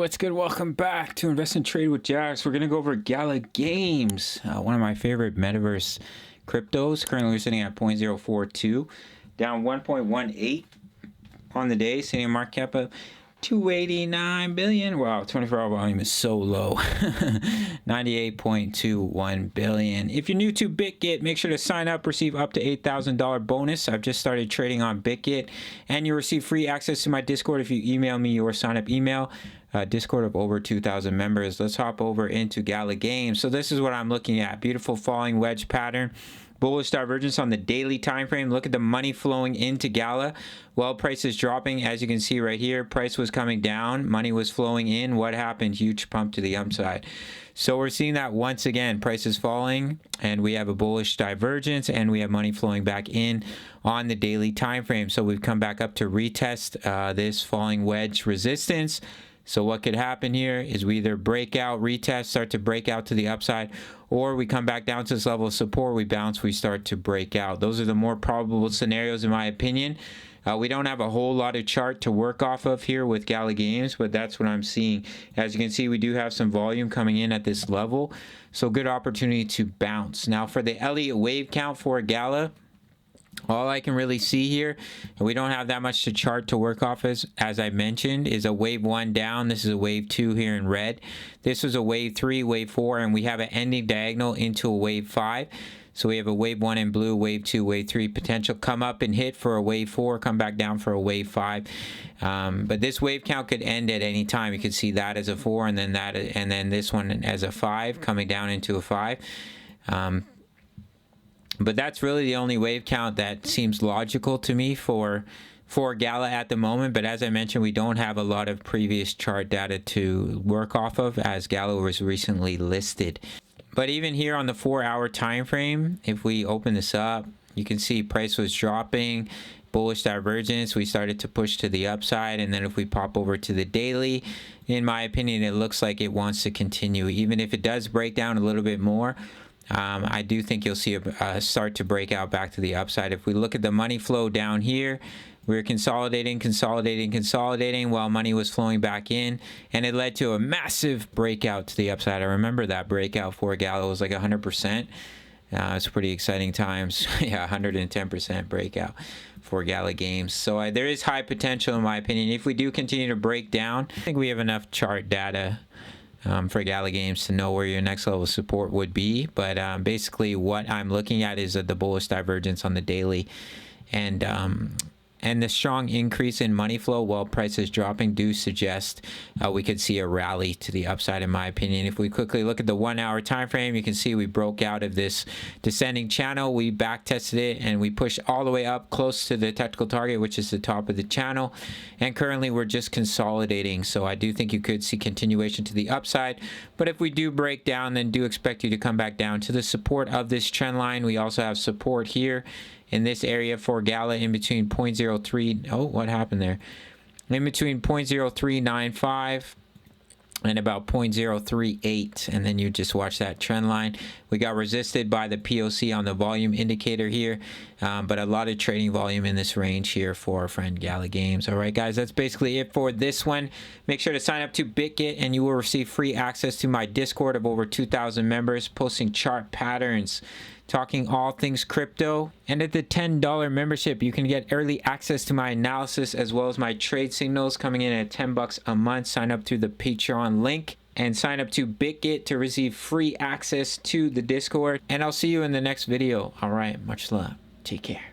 What's good? Welcome back to Invest and Trade with Jax. We're going to go over Gala Games, one of my favorite metaverse cryptos. Currently, we're sitting at 0.042, down 1.18 on the day, sitting in market cap of 289 billion. Wow, 24-hour volume is so low. 98.21 billion. If you're new to BitGet, make sure to sign up, receive up to $8,000 bonus. I've just started trading on BitGet, and you receive free access to my Discord if you email me your sign-up email. Discord of over 2,000 members. Let's hop over into Gala Games. So this is what I'm looking at. Beautiful falling wedge pattern. Bullish divergence on the daily time frame. Look at the money flowing into Gala. Well, price is dropping, as you can see right here. Price was coming down, money was flowing in. What happened? Huge pump to the upside. So we're seeing that once again. Price is falling, and we have a bullish divergence, and we have money flowing back in on the daily time frame. So we've come back up to retest this falling wedge resistance. So what could happen here is we either break out, retest, start to break out to the upside, or we come back down to this level of support, we bounce, we start to break out. Those are the more probable scenarios in my opinion. We don't have a whole lot of chart to work off of here with Gala Games, but that's what I'm seeing. As you can see, we do have some volume coming in at this level, so good opportunity to bounce. Now for the Elliott wave count for Gala, all I can really see here, and we don't have that much to chart to work off as I mentioned, is a wave 1 down. This is a wave 2 here in red. This was a wave 3, wave 4, and we have an ending diagonal into a wave 5. So we have a wave 1 in blue, wave 2, wave 3 potential, come up and hit for a wave 4, come back down for a wave 5. But this wave count could end at any time. You can see that as a 4, and then that, and then this one as a 5, coming down into a 5. But that's really the only wave count that seems logical to me for Gala at the moment. But as I mentioned, we don't have a lot of previous chart data to work off of, as Gala was recently listed. But even here on the 4-hour time frame, if we open this up, you can see price was dropping, bullish divergence, we started to push to the upside. And then if we pop over to the daily, in my opinion, it looks like it wants to continue. Even if it does break down a little bit more, I do think you'll see a start to break out back to the upside. If we look at the money flow down here, we're consolidating while money was flowing back in, and it led to a massive breakout to the upside. I remember that breakout for Gala was like 100%. It's pretty exciting times. Yeah, 110% breakout for Gala Games. So there is high potential in my opinion. If we do continue to break down, I think we have enough chart data for Gala Games to know where your next level of support would be. But basically what I'm looking at is the bullish divergence on the daily, and the strong increase in money flow while prices dropping do suggest we could see a rally to the upside in my opinion. If we quickly look at the 1-hour time frame, you can see we broke out of this descending channel, we back tested it, and we pushed all the way up close to the technical target, which is the top of the channel, and currently we're just consolidating. So I do think you could see continuation to the upside, but if we do break down, then do expect you to come back down to the support of this trend line. We also have support here in this area for Gala in between 0.03, oh, what happened there? In between 0.0395 and about 0.038, and then you just watch that trend line. We got resisted by the POC on the volume indicator here, but a lot of trading volume in this range here for our friend Gala Games. All right, guys, that's basically it for this one. Make sure to sign up to BitGet, and you will receive free access to my Discord of over 2,000 members, posting chart patterns, talking all things crypto. And at the $10 membership, you can get early access to my analysis as well as my trade signals coming in at $10 a month. Sign up through the Patreon link and sign up to BitGet to receive free access to the Discord. And I'll see you in the next video. All right, much love. Take care.